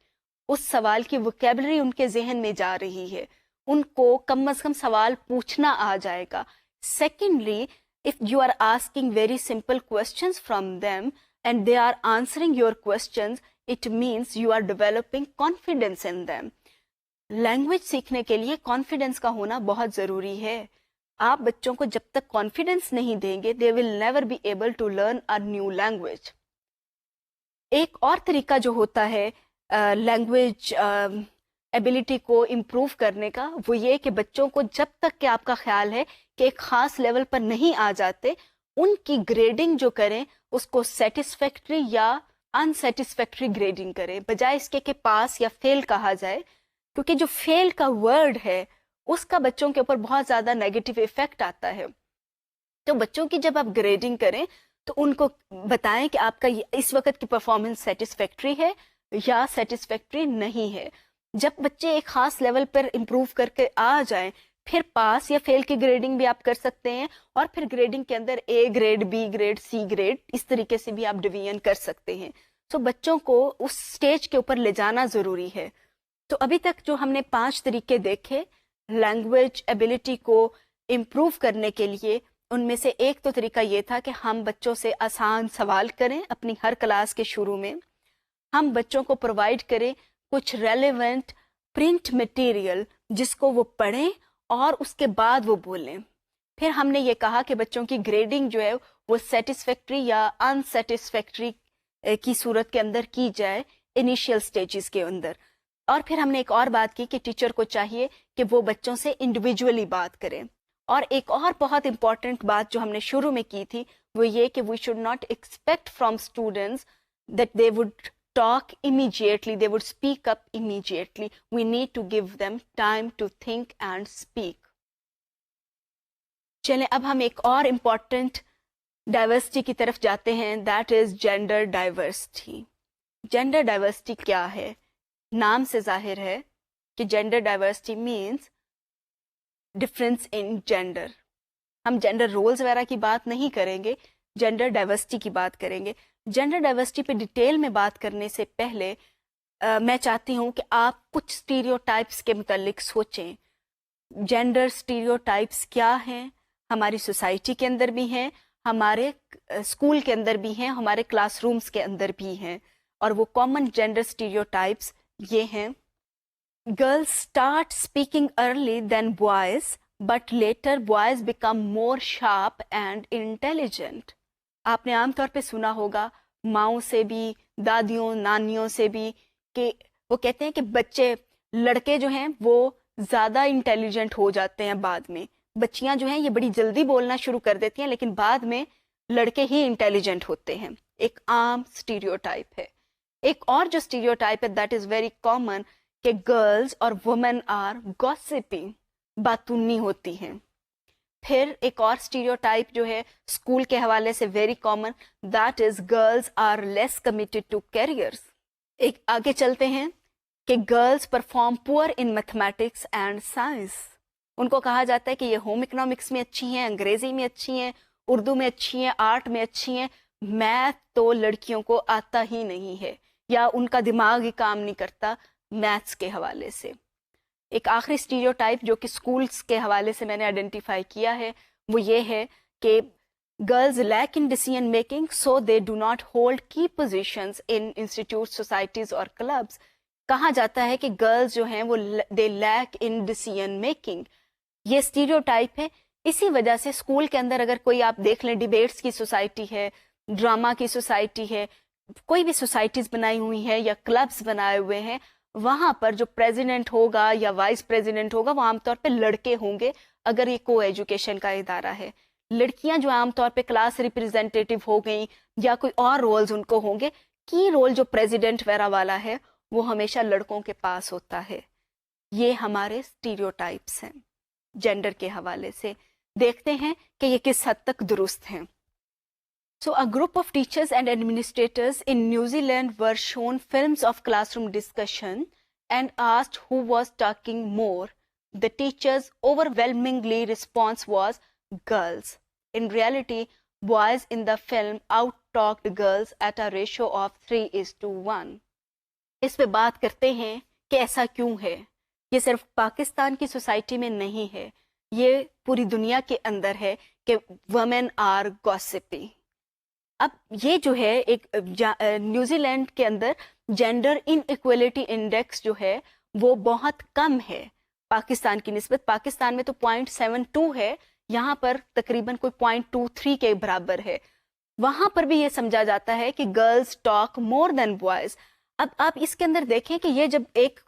اس سوال کی ووکیبلری ان کے ذہن میں جا رہی ہے، ان کو کم از کم سوال پوچھنا آ جائے گا. Secondly if you are asking very simple questions from them and they are answering your questions, it means you are developing confidence in them. Language سیکھنے کے لیے کانفیڈنس کا ہونا بہت ضروری ہے. آپ بچوں کو جب تک کانفیڈنس نہیں دیں گے they will never be able to learn a new language. ایک اور طریقہ جو ہوتا ہے لینگویج ایبلٹی کو امپروو کرنے کا وہ یہ کہ بچوں کو جب تک کہ آپ کا خیال ہے کہ ایک خاص لیول پر نہیں آ جاتے ان کی گریڈنگ جو کریں اس کو سیٹسفیکٹری یا ان سیٹسفیکٹری گریڈنگ کریں، بجائے اس کے کہ پاس یا فیل کہا جائے، کیونکہ جو فیل کا ورڈ ہے اس کا بچوں کے اوپر بہت زیادہ نیگیٹو ایفیکٹ آتا ہے. تو بچوں کی جب آپ گریڈنگ کریں تو ان کو بتائیں کہ آپ کا اس وقت کی پرفارمنس سیٹسفیکٹری ہے یا سیٹسفیکٹری نہیں ہے. جب بچے ایک خاص لیول پر امپروو کر کے آ جائیں پھر پاس یا فیل کی گریڈنگ بھی آپ کر سکتے ہیں، اور پھر گریڈنگ کے اندر A grade, B grade, C grade اس طریقے سے بھی آپ ڈویژن کر سکتے ہیں. سو بچوں کو اس سٹیج کے اوپر لے جانا ضروری ہے. تو ابھی تک جو ہم نے 5 طریقے دیکھے لینگویج ایبلٹی کو امپروو کرنے کے لیے، ان میں سے ایک تو طریقہ یہ تھا کہ ہم بچوں سے آسان سوال کریں اپنی ہر کلاس کے شروع میں. ہم بچوں کو پرووائڈ کریں کچھ ریلیونٹ پرنٹ مٹیریل جس کو وہ پڑھیں اور اس کے بعد وہ بولیں. پھر ہم نے یہ کہا کہ بچوں کی گریڈنگ جو ہے وہ سیٹسفیکٹری یا ان سیٹسفیکٹری کی صورت کے اندر کی جائے انیشیل سٹیجز کے اندر. اور پھر ہم نے ایک اور بات کی کہ ٹیچر کو چاہیے کہ وہ بچوں سے انڈیویجولی بات کریں. اور ایک اور بہت امپورٹنٹ بات جو ہم نے شروع میں کی تھی وہ یہ کہ we should not expect from students that they would talk immediately, they would speak up immediately. We need to give them time to think and speak. چلیں اب ہم ایک اور امپورٹنٹ ڈائیورسٹی کی طرف جاتے ہیں، that is gender diversity. Gender diversity کیا ہے؟ نام سے ظاہر ہے کہ gender diversity means difference in gender. ہم جینڈر رولز وغیرہ کی بات نہیں کریں گے، جینڈر ڈائیورسٹی کی بات کریں گے. جینڈر ڈائیورسٹی پہ ڈیٹیل میں بات کرنے سے پہلے میں چاہتی ہوں کہ آپ کچھ اسٹیریوٹائپس کے متعلق سوچیں. جینڈر اسٹیریوٹائپس کیا ہیں؟ ہماری سوسائٹی کے اندر بھی ہیں، ہمارے اسکول کے اندر بھی ہیں، ہمارے کلاس رومس کے اندر بھی ہیں. اور وہ کامن جینڈر اسٹیریوٹائپس یہ ہیں: girls start speaking early than boys but later boys become more sharp and intelligent. آپ نے عام طور پہ سنا ہوگا ماؤں سے بھی, دادیوں نانیوں سے بھی, کہ وہ کہتے ہیں کہ بچے, لڑکے جو ہیں وہ زیادہ انٹیلیجنٹ ہو جاتے ہیں بعد میں, بچیاں جو ہیں یہ بڑی جلدی بولنا شروع کر دیتی ہیں, لیکن بعد میں لڑکے ہی انٹیلیجنٹ ہوتے ہیں. ایک عام اسٹیریوٹائپ ہے. ایک اور جو اسٹیریوٹائپ ہے دیٹ از ویری کامن, کہ گرلز اور وومن آر گوسپنگ, باتونی ہوتی ہیں. پھر ایک اور اسٹیریوٹائپ جو ہے اسکول کے حوالے سے very common, that is girls are less committed to careers. ایک آگے چلتے ہیں کہ girls perform poor in mathematics and science. ان کو کہا جاتا ہے کہ یہ ہوم اکنامکس میں اچھی ہیں, انگریزی میں اچھی ہیں, اردو میں اچھی ہیں, آرٹ میں اچھی ہیں, میتھ تو لڑکیوں کو آتا ہی نہیں ہے, یا ان کا دماغ ہی کام نہیں کرتا میتھس کے حوالے سے. ایک آخری اسٹیریوٹائپ جو کہ اسکولس کے حوالے سے میں نے آئیڈینٹیفائی کیا ہے وہ یہ ہے کہ girls lack in decision making, so they do not hold key positions in institute, societies اور کلبس. کہا جاتا ہے کہ گرلز جو ہیں وہ they lack in decision making. یہ اسٹیریوٹائپ ہے. اسی وجہ سے اسکول کے اندر اگر کوئی آپ دیکھ لیں, ڈیبیٹس کی سوسائٹی ہے, ڈرامہ کی سوسائٹی ہے, کوئی بھی سوسائٹیز بنائی ہوئی ہیں یا کلبس بنائے ہوئے ہیں, وہاں پر جو پریزیڈنٹ ہوگا یا وائس پریزیڈنٹ ہوگا وہ عام طور پہ لڑکے ہوں گے اگر یہ کو ایجوکیشن کا ادارہ ہے. لڑکیاں جو عام طور پہ کلاس ریپرزینٹیٹیو ہو گئیں یا کوئی اور رولز ان کو ہوں گے, کی رول جو پریزیڈنٹ وغیرہ والا ہے وہ ہمیشہ لڑکوں کے پاس ہوتا ہے. یہ ہمارے اسٹیریوٹائپس ہیں جینڈر کے حوالے سے. دیکھتے ہیں کہ یہ کس حد تک درست ہیں. So a group of teachers and administrators in New Zealand were shown films of classroom discussion and asked who was talking more. The teachers' overwhelmingly response was girls. In reality, boys in the film out-talked girls at a ratio of 3:1. اس پہ بات کرتے ہیں کہ ایسا کیوں ہے. یہ صرف پاکستان کی سوسائٹی میں نہیں ہے, یہ پوری دنیا کے اندر ہے کہ وومن آر گوسپنگ. اب یہ جو ہے ایک نیوزی لینڈ کے اندر جینڈر ان ایکویلٹی انڈیکس جو ہے وہ بہت کم ہے پاکستان کی نسبت. پاکستان میں تو 0.72 ہے, یہاں پر تقریباً کوئی 0.23 کے برابر ہے. وہاں پر بھی یہ سمجھا جاتا ہے کہ girls talk more than boys. اب آپ اس کے اندر دیکھیں کہ یہ جب ایک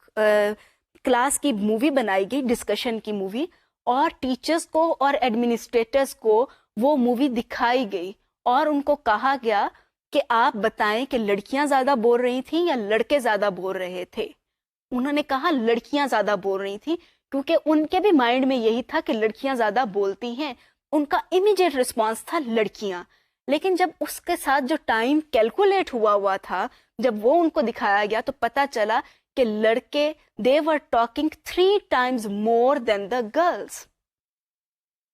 کلاس کی مووی بنائی گئی, ڈسکشن کی مووی, اور ٹیچرز کو اور ایڈمنسٹریٹرز کو وہ مووی دکھائی گئی اور ان کو کہا گیا کہ آپ بتائیں کہ لڑکیاں زیادہ بول رہی تھیں یا لڑکے زیادہ بول رہے تھے. انہوں نے کہا لڑکیاں زیادہ بول رہی تھیں, کیونکہ ان کے بھی مائنڈ میں یہی تھا کہ لڑکیاں زیادہ بولتی ہیں. ان کا امیڈیٹ رسپانس تھا لڑکیاں. لیکن جب اس کے ساتھ جو ٹائم کیلکولیٹ ہوا تھا, جب وہ ان کو دکھایا گیا تو پتا چلا کہ لڑکے they were talking 3 times more than the girls.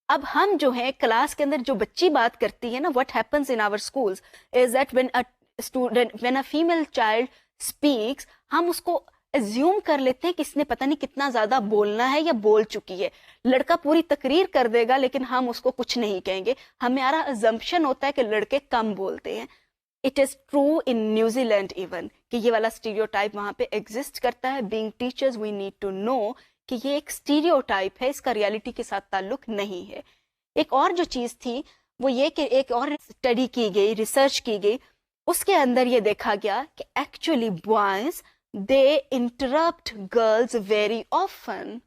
اب ہم جو ہیں کلاس کے اندر جو بچی بات کرتی ہے نا, what happens in our schools is that when a female child speaks, ہم اس کو assume کر لیتے ہیں کہ اس نے پتہ نہیں کتنا زیادہ بولنا ہے یا بول چکی ہے. لڑکا پوری تقریر کر دے گا لیکن ہم اس کو کچھ نہیں کہیں گے. ہمارا assumption ہوتا ہے کہ لڑکے کم بولتے ہیں. It is true in New Zealand even کہ یہ والا stereotype وہاں پہ exist کرتا ہے. Being teachers we need to know کہ یہ ایک stereotype ہے, اس کا ریالٹی کے ساتھ تعلق نہیں ہے. ایک اور جو چیز تھی وہ یہ کہ ایک اور اسٹڈی کی گئی, ریسرچ کی گئی, اس کے اندر یہ دیکھا گیا کہ ایکچولی بوائز دے interrupt girls very often.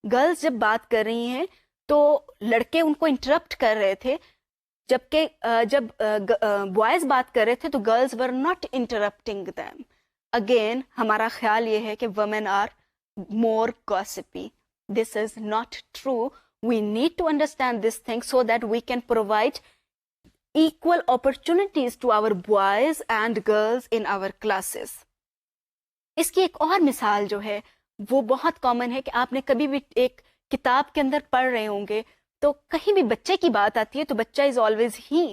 Girls جب بات کر رہی ہیں تو لڑکے ان کو انٹرپٹ کر رہے تھے, جبکہ جب بوائز بات کر رہے تھے تو girls were not interrupting them. Again ہمارا خیال یہ ہے کہ women are more gossipy. This is not true. We need to understand this thing so that we can provide equal opportunities to our boys and girls in our classes. اس کی ایک اور مثال جو ہے وہ بہت کامن ہے کہ آپ نے کبھی بھی ایک کتاب کے اندر پڑھ رہے ہوں گے تو کہیں بھی بچے کی بات آتی ہے تو بچہ is always he.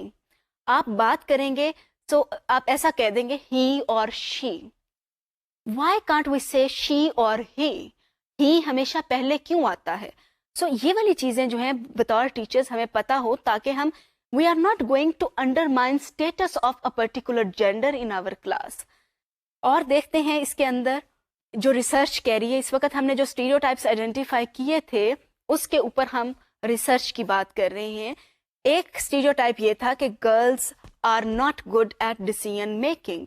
آپ بات کریں گے تو آپ ایسا کہہ دیں گے he or she. Why can't we say she or he? He ہمیشہ پہلے کیوں آتا ہے؟ سو یہ والی چیزیں جو ہیں بطور ٹیچرز ہمیں پتا ہو تاکہ ہم we are not going to undermine status of a particular gender in our class. اور دیکھتے ہیں اس کے اندر جو ریسرچ کہہ رہی ہے, اس وقت ہم نے جو اسٹیریوٹائپس آئیڈینٹیفائی کیے تھے اس کے اوپر ہم ریسرچ کی بات کر رہے ہیں. ایک اسٹیریوٹائپ یہ تھا کہ girls are not good at decision making.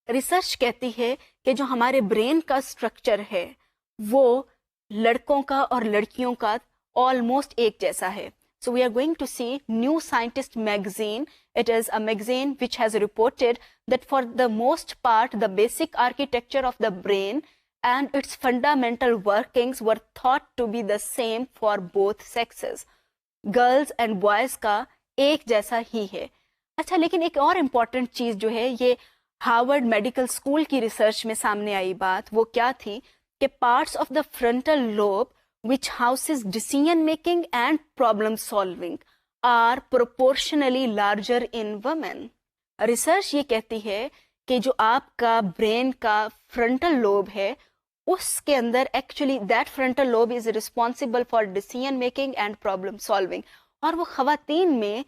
Research کہتی ہے کہ جو ہمارے برین کا اسٹرکچر ہے وہ لڑکوں کا اور لڑکیوں کا آلموسٹ ایک جیسا ہے. So we are going to see New Scientist magazine. It is a magazine which has reported that for the most part the basic architecture of the brain and its fundamental workings were thought to be the same for both sexes. Girls and boys کا ایک جیسا ہی ہے. اچھا لیکن ایک اور important چیز جو ہے یہ ہارورڈ میڈیکل اسکول کی ریسرچ میں سامنے آئی بات وہ کیا تھی کہ parts of the frontal lobe which houses decision making and problem solving are proportionally larger in women. Research یہ کہتی ہے کہ جو آپ کا برین کا فرنٹل لوب ہے اس کے اندر actually that frontal lobe is responsible for decision making and problem solving, اور وہ خواتین میں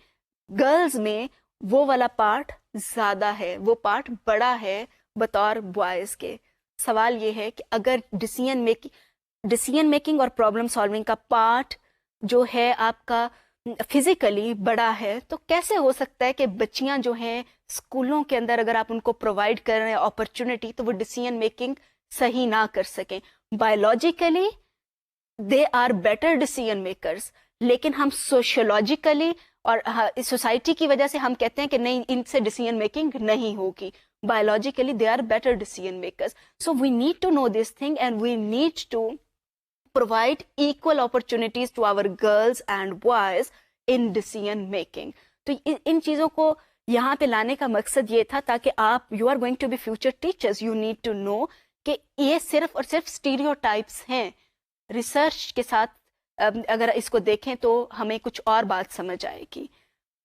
گرلز میں وہ والا پارٹ زیادہ ہے, وہ پارٹ بڑا ہے بطور بوائز کے. سوال یہ ہے کہ اگر ڈیسیژن میکنگ اور پرابلم سالونگ کا پارٹ جو ہے آپ کا فزیکلی بڑا ہے تو کیسے ہو سکتا ہے کہ بچیاں جو ہیں اسکولوں کے اندر اگر آپ ان کو پرووائڈ کر رہے ہیں اپرچونٹی تو وہ ڈیسیژن میکنگ صحیح نہ کر سکیں. Biologically they are better decision makers, لیکن ہم سوشولوجیکلی اور سوسائٹی کی وجہ سے ہم کہتے ہیں کہ نہیں ان سے ڈیسیژن میکنگ نہیں ہوگی. Biologically they are better decision makers. So we need to know this thing and we need to provide equal opportunities to our girls and boys in decision making. تو ان چیزوں کو یہاں پہ لانے کا مقصد یہ تھا تاکہ آپ you are going to be future teachers, you need to know کہ یہ صرف اور صرف اسٹیریوٹائپس ہیں. ریسرچ کے ساتھ اگر اس کو دیکھیں تو ہمیں کچھ اور بات سمجھ آئے گی.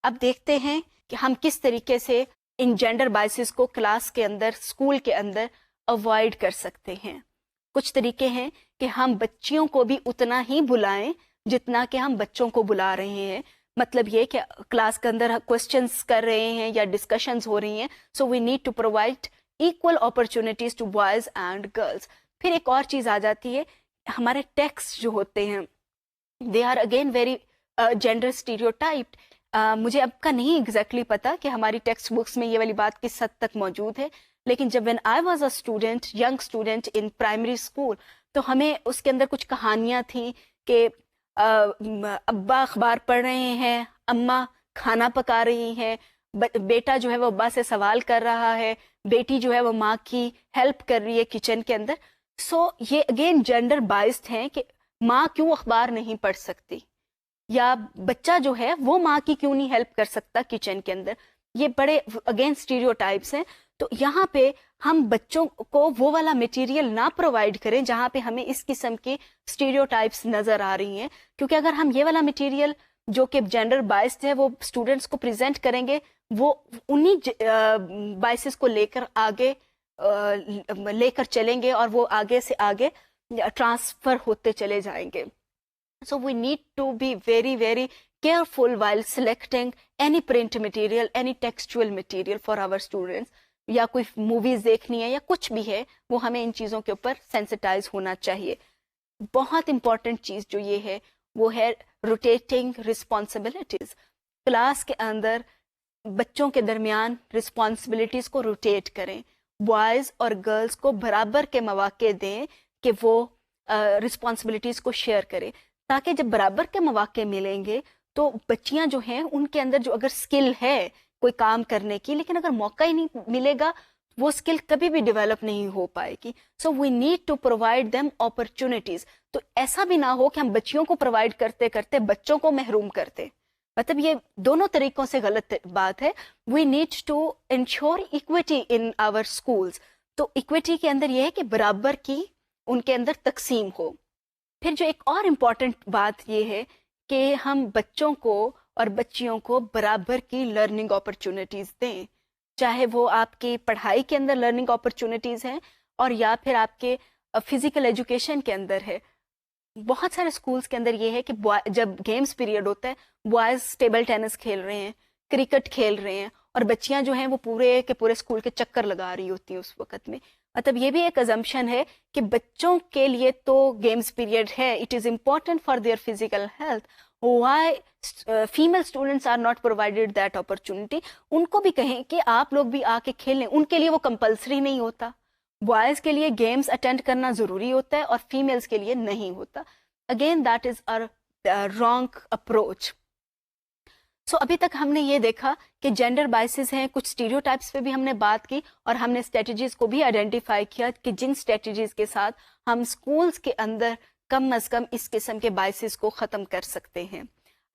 اب دیکھتے ہیں کہ ہم کس طریقے سے ان جینڈر بائسز کو کلاس کے اندر اسکول کے اندر اوائڈ کر سکتے ہیں. کچھ طریقے ہیں کہ ہم بچیوں کو بھی اتنا ہی بلائیں جتنا کہ ہم بچوں کو بلا رہے ہیں. مطلب یہ کہ کلاس کے اندر کوسچنس کر رہے ہیں یا ڈسکشنز ہو رہی ہیں, so we need to provide equal opportunities to boys and girls. پھر ایک اور چیز آ جاتی ہے, ہمارے ٹیکسٹ جو ہوتے ہیں they are again very gender stereotyped. مجھے اب کا نہیں ایگزیکٹلی پتا کہ ہماری ٹیکسٹ بکس میں یہ والی بات کس حد تک موجود ہے, لیکن جب when I was a student, young student in primary school, تو ہمیں اس کے اندر کچھ کہانیاں تھیں کہ ابا اخبار پڑھ رہے ہیں, اماں کھانا پکا رہی ہیں, بیٹا جو ہے وہ ابا سے سوال کر رہا ہے, بیٹی جو ہے وہ ماں کی ہیلپ کر رہی ہے کچن کے اندر. سو یہ اگین جینڈر بائسڈ ہیں کہ ماں کیوں اخبار نہیں پڑھ سکتی, یا بچہ جو ہے وہ ماں کی کیوں نہیں ہیلپ کر سکتا کچن کے اندر. یہ بڑے اگین اسٹیریوٹائپس ہیں. تو یہاں پہ ہم بچوں کو وہ والا مٹیریل نہ پرووائڈ کریں جہاں پہ ہمیں اس قسم کی اسٹیریوٹائپس نظر آ رہی ہیں, کیونکہ اگر ہم یہ والا مٹیریل جو کہ جینڈر بائسڈ ہے وہ اسٹوڈنٹس کو پریزنٹ کریں گے, وہ انہی بائسز کو لے کر آگے لے کر چلیں گے اور وہ آگے سے آگے ٹرانسفر ہوتے چلے جائیں گے. So we need to be very, very careful while selecting any print material, any textual material for our students. یا کوئی موویز دیکھنی ہے یا کچھ بھی ہے, وہ ہمیں ان چیزوں کے اوپر سینسٹائز ہونا چاہیے. بہت امپورٹنٹ چیز جو یہ ہے وہ ہے روٹیٹنگ رسپانسبلٹیز. کلاس کے اندر بچوں کے درمیان رسپانسبلٹیز کو روٹیٹ کریں, بوائز اور گرلس کو برابر کے مواقع دیں کہ وہ رسپانسبلٹیز کو شیئر کریں, تاکہ جب برابر کے مواقع ملیں گے تو بچیاں جو ہیں ان کے اندر جو اگر اسکل ہے کوئی کام کرنے کی, لیکن اگر موقع ہی نہیں ملے گا وہ اسکل کبھی بھی ڈیولپ نہیں ہو پائے گی. So we need to provide them opportunities. تو ایسا بھی نہ ہو کہ ہم بچیوں کو پرووائڈ کرتے کرتے بچوں کو محروم کرتے, مطلب یہ دونوں طریقوں سے غلط بات ہے. We need to ensure equity in our schools. تو ایکویٹی کے اندر یہ ہے کہ برابر کی ان کے اندر تقسیم ہو. پھر جو ایک اور امپورٹنٹ بات یہ ہے کہ ہم بچوں کو اور بچیوں کو برابر کی لرننگ اپرچونیٹیز دیں, چاہے وہ آپ کی پڑھائی کے اندر لرننگ اپرچونیٹیز ہیں اور یا پھر آپ کے فزیکل ایجوکیشن کے اندر ہے. بہت سارے اسکولس کے اندر یہ ہے کہ جب گیمز پیریڈ ہوتا ہے بوائز ٹیبل ٹینس کھیل رہے ہیں, کرکٹ کھیل رہے ہیں, اور بچیاں جو ہیں وہ پورے کے پورے اسکول کے چکر لگا رہی ہوتی ہیں اس وقت میں. مطلب یہ بھی ایک ازمپشن ہے کہ بچوں کے لیے تو گیمز پیریڈ ہے, it is important for their physical health, why female students are not provided that opportunity. ان کو بھی کہیں کہ آپ لوگ بھی آ کے کھیلیں, ان کے لیے وہ کمپلسری نہیں ہوتا. بوائز کے لیے گیمز اٹینڈ کرنا ضروری ہوتا ہے اور فیمیلز کے لیے نہیں ہوتا. Again that is wrong approach. So ابھی تک ہم نے یہ دیکھا کہ جینڈر بائسز ہیں, کچھ اسٹیریوٹائپس پہ بھی ہم نے بات کی, اور ہم نے اسٹریٹجیز کو بھی آئیڈینٹیفائی کیا کہ جن اسٹریٹجیز کے ساتھ ہم اسکولس کے اندر کم از کم اس قسم کے بائسز کو ختم کر سکتے ہیں.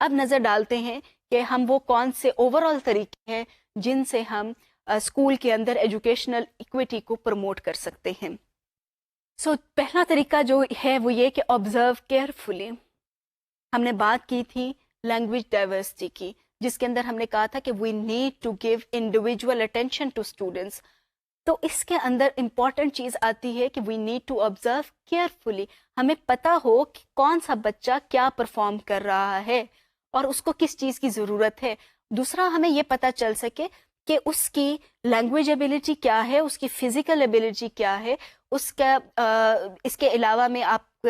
اب نظر ڈالتے ہیں کہ ہم وہ کون سے اوور آل طریقے ہیں جن سے ہم اسکول کے اندر ایجوکیشنل ایکویٹی کو پروموٹ کر سکتے ہیں. سو پہلا طریقہ جو ہے وہ یہ کہ آبزرو کیئرفلی. ہم نے بات کی تھی لینگویج ڈائیورسٹی کی, جس کے اندر ہم نے کہا تھا کہ we need to give individual attention to students. تو اس کے اندر امپورٹنٹ چیز آتی ہے کہ we need to observe carefully. ہمیں پتہ ہو کہ کون سا بچہ کیا پرفارم کر رہا ہے اور اس کو کس چیز کی ضرورت ہے. دوسرا, ہمیں یہ پتہ چل سکے کہ اس کی لینگویج ایبلٹی کیا ہے, اس کی فزیکل ایبلٹی کیا ہے, اس کا اس کے علاوہ میں آپ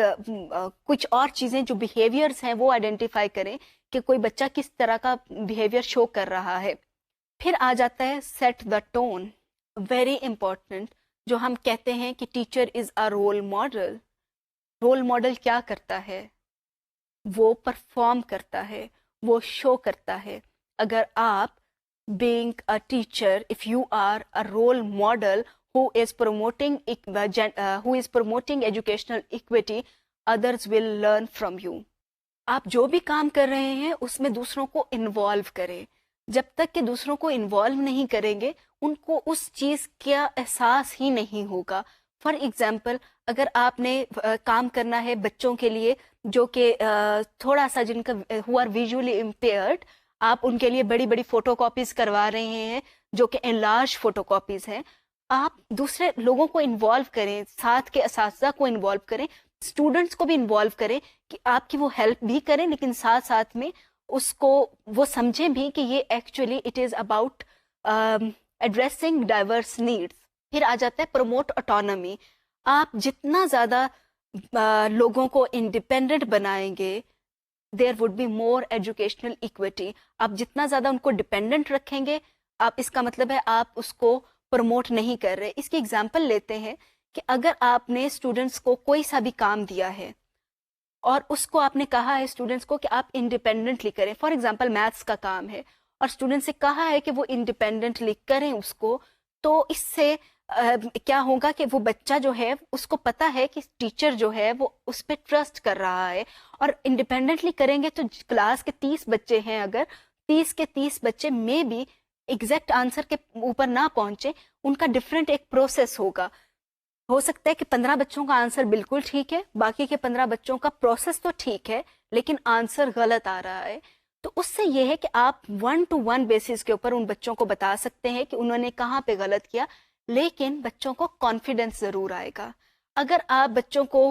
کچھ اور چیزیں جو بیہیویئرس ہیں وہ آئیڈینٹیفائی کریں کہ کوئی بچہ کس طرح کا بیہیویئر شو کر رہا ہے. پھر آ جاتا ہے set the tone, very important, جو ہم کہتے ہیں کہ teacher is a role model. Role model کیا کرتا ہے؟ وہ پرفارم کرتا ہے, وہ شو کرتا ہے. اگر آپ being a teacher, if you are a role model who is promoting educational equity, others will learn from you. آپ جو بھی کام کر رہے ہیں اس میں دوسروں کو انوالو کریں. جب تک کہ دوسروں کو انوالو نہیں کریں گے ان کو اس چیز کا احساس ہی نہیں ہوگا. فار ایگزامپل, اگر آپ نے کام کرنا ہے بچوں کے لیے جو کہ تھوڑا سا جن کا who are visually impaired, آپ ان کے لیے بڑی بڑی فوٹو کاپیز کروا رہے ہیں جو کہ انلارج فوٹو کاپیز ہیں. آپ دوسرے لوگوں کو انوالو کریں, ساتھ کے اساتذہ کو انوالو کریں, اسٹوڈنٹس کو بھی انوالو کریں کہ آپ کی وہ ہیلپ بھی کریں, لیکن ساتھ ساتھ میں اس کو وہ سمجھیں بھی کہ یہ actually it is about addressing diverse needs. پھر آ جاتا ہے پروموٹ آٹونمی. آپ جتنا زیادہ لوگوں کو انڈیپینڈنٹ بنائیں گے there would be more educational equity. آپ جتنا زیادہ ان کو ڈپینڈنٹ رکھیں گے, آپ اس کا مطلب ہے آپ اس کو پروموٹ نہیں کر رہے. اس کی ایگزامپل لیتے ہیں کہ اگر آپ نے اسٹوڈنٹس کو کوئی سا بھی کام دیا ہے اور اس کو آپ نے کہا ہے اسٹوڈنٹس کو کہ آپ انڈیپینڈنٹلی کریں, فار ایگزامپل میتھس کا کام ہے اور اسٹوڈنٹ سے کہا ہے کہ وہ انڈیپینڈنٹلی کریں اس کو, تو اس سے کیا ہوگا کہ وہ بچہ جو ہے اس کو پتا ہے کہ ٹیچر جو ہے وہ اس پہ ٹرسٹ کر رہا ہے, اور انڈیپینڈنٹلی کریں گے تو کلاس کے 30 بچے ہیں, اگر 30 کے 30 بچے میں بھی ایگزیکٹ آنسر کے اوپر نہ پہنچے, ان کا ڈفرینٹ ایک پروسیس ہوگا. ہو سکتا ہے کہ 15 بچوں کا آنسر بالکل ٹھیک ہے, باقی کے 15 بچوں کا پروسیس تو ٹھیک ہے لیکن آنسر غلط آ رہا ہے. تو اس سے یہ ہے کہ آپ 1-to-1 بیسس کے اوپر ان بچوں کو بتا سکتے ہیں کہ انہوں نے کہاں پہ غلط کیا, لیکن بچوں کو کانفیڈنس ضرور آئے گا. اگر آپ بچوں کو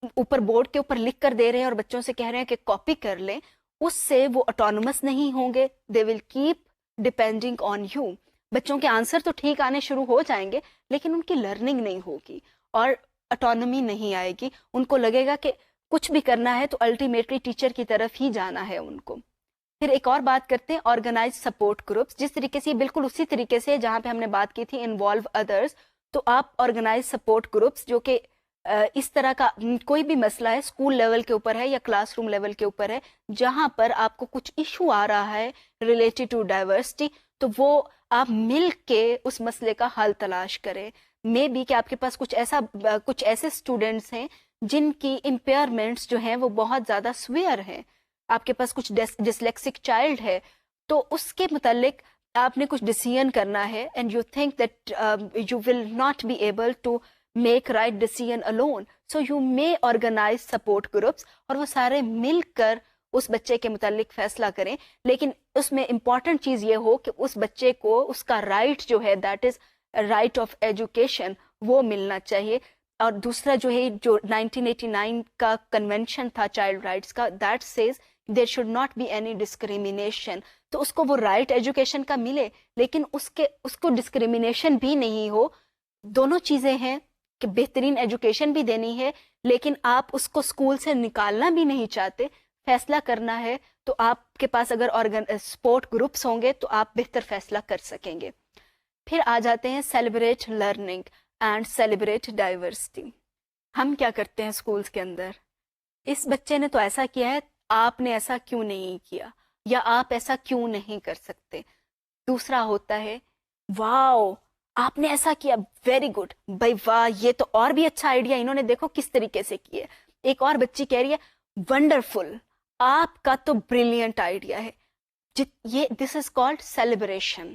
اوپر بورڈ کے اوپر لکھ کر دے رہے ہیں اور بچوں سے کہہ رہے ہیں کہ کاپی کر لیں, اس سے وہ آٹونومس نہیں ہوں گے, they will keep depending on you. بچوں کے آنسر تو ٹھیک آنے شروع ہو جائیں گے لیکن ان کی لرننگ نہیں ہوگی اور آٹونومی نہیں آئے گی. ان کو لگے گا کہ کچھ بھی کرنا ہے تو الٹیمیٹلی ٹیچر کی طرف ہی جانا ہے ان کو. پھر ایک اور بات کرتے ہیں آرگنائز سپورٹ گروپس. جس طریقے سے بالکل اسی طریقے سے جہاں پہ ہم نے بات کی تھی انوالو ادرس, تو آپ آرگنائز سپورٹ گروپس جو کہ اس طرح کا کوئی بھی مسئلہ ہے اسکول لیول کے اوپر ہے یا کلاس روم لیول کے اوپر ہے جہاں پر آپ کو کچھ ایشو آ رہا ہے ریلیٹڈ ٹو ڈائیورسٹی, تو وہ آپ مل کے اس مسئلے کا حل تلاش کریں. مے بی کہ آپ کے پاس کچھ ایسے اسٹوڈنٹس ہیں جن کی امپیئرمنٹس جو ہیں وہ بہت زیادہ سویئر ہیں, آپ کے پاس کچھ ڈسلیکسک چائلڈ ہے, تو اس کے متعلق آپ نے کچھ ڈیسیژن کرنا ہے and you think that you will not be able to make right decision alone, so you may organize support groups, اور وہ سارے مل کر اس بچے کے متعلق فیصلہ کریں. لیکن اس میں امپورٹنٹ چیز یہ ہو کہ اس بچے کو اس کا رائٹ جو ہے that is right of education وہ ملنا چاہیے. اور دوسرا جو ہے جو 1989 کا کنونشن تھا چائلڈ رائٹس کا, that says there should not be any discrimination. تو اس کو وہ رائٹ ایجوکیشن کا ملے لیکن اس کو ڈسکریمنیشن بھی نہیں ہو, دونوں چیزیں ہیں کہ بہترین ایجوکیشن بھی دینی ہے لیکن آپ اس کو اسکول سے نکالنا بھی نہیں چاہتے, فیصلہ کرنا ہے تو آپ کے پاس اگر سپورٹ گروپس ہوں گے تو آپ بہتر فیصلہ کر سکیں گے. پھر آ جاتے ہیں celebrate learning and celebrate diversity. ہم کیا کرتے ہیں اسکولس کے اندر, اس بچے نے تو ایسا کیا ہے, آپ نے ایسا کیوں نہیں کیا, یا آپ ایسا کیوں نہیں کر سکتے. دوسرا ہوتا ہے واو آپ نے ایسا کیا, ویری گڈ بھائی, واہ یہ تو اور بھی اچھا آئیڈیا انہوں نے دیکھو کس طریقے سے کیا. ایک اور بچی کہہ رہی ہے ونڈرفل, آپ کا تو بریلینٹ آئیڈیا ہے. یہ دس از کالڈ سیلیبریشن.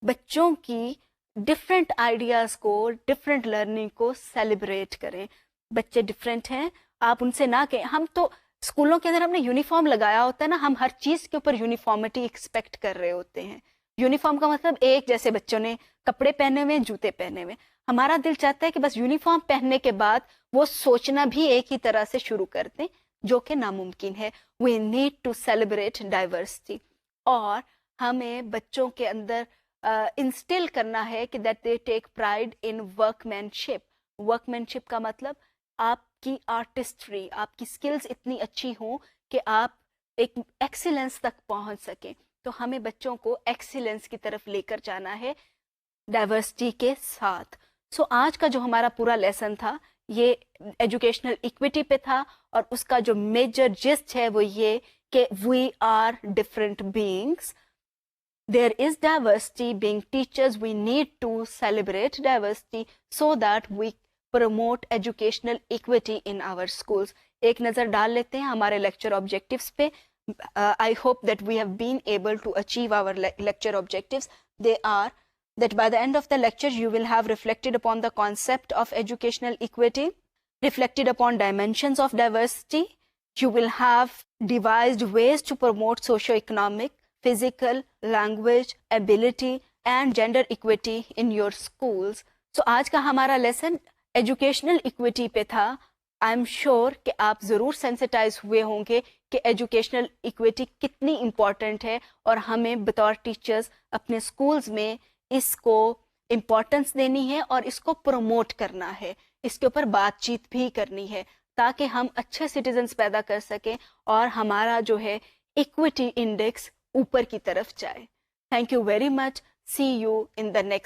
بچوں کی ڈفرینٹ آئیڈیاز کو, ڈفرینٹ لرننگ کو سیلیبریٹ کریں. بچے ڈفرینٹ ہیں, آپ ان سے نہ کہیں. ہم تو اسکولوں کے اندر ہم نے یونیفارم لگایا ہوتا ہے نا, ہم ہر چیز کے اوپر یونیفارمٹی ایکسپیکٹ کر رہے ہوتے ہیں. یونیفارم کا مطلب ایک جیسے بچوں نے کپڑے پہنے ہوئے, جوتے پہنے ہوئے. ہمارا دل چاہتا ہے کہ بس یونیفارم پہننے کے بعد وہ سوچنا بھی ایک ہی طرح سے شروع کر دیں, جو کہ ناممکن ہے. We need to celebrate diversity. اور ہمیں بچوں کے اندر انسٹل کرنا ہے کہ that they take pride in workmanship. Workmanship کا مطلب آپ کی آرٹسٹری, آپ کی سکلز اتنی اچھی ہوں کہ آپ ایک ایکسیلنس تک پہنچ سکیں. تو ہمیں بچوں کو ایکسیلنس کی طرف لے کر جانا ہے ڈائیورسٹی کے ساتھ. سو آج کا جو ہمارا پورا لیسن تھا یہ ایجوکیشنل ایکویٹی پہ تھا, اور اس کا جو میجر جسٹ ہے وہ یہ کہ we are different beings. There is diversity. Being teachers, we need to celebrate diversity so that we promote educational equity in our schools. ایک نظر ڈال لیتے ہیں ہمارے لیکچر آبجیکٹیوز پہ. I hope that we have been able to achieve our lecture objectives. They are that by the end of the lecture you will have reflected upon the concept of educational equity, reflected upon dimensions of diversity. You will have devised ways to promote socio-economic, physical, language, ability and gender equity in your schools. So آج کا ہمارا lesson educational equity پہ تھا. I am sure کہ آپ ضرور sensitise ہوئے ہوں گے کہ ایجوکیشنل ایکویٹی کتنی امپورٹنٹ ہے, اور ہمیں بطور ٹیچرز اپنے اسکولز میں اس کو امپورٹنس دینی ہے اور اس کو پروموٹ کرنا ہے, اس کے اوپر بات چیت بھی کرنی ہے تاکہ ہم اچھے سٹیزنس پیدا کر سکیں اور ہمارا جو ہے ایکویٹی انڈیکس اوپر کی طرف جائے. Thank you very much. See you in the next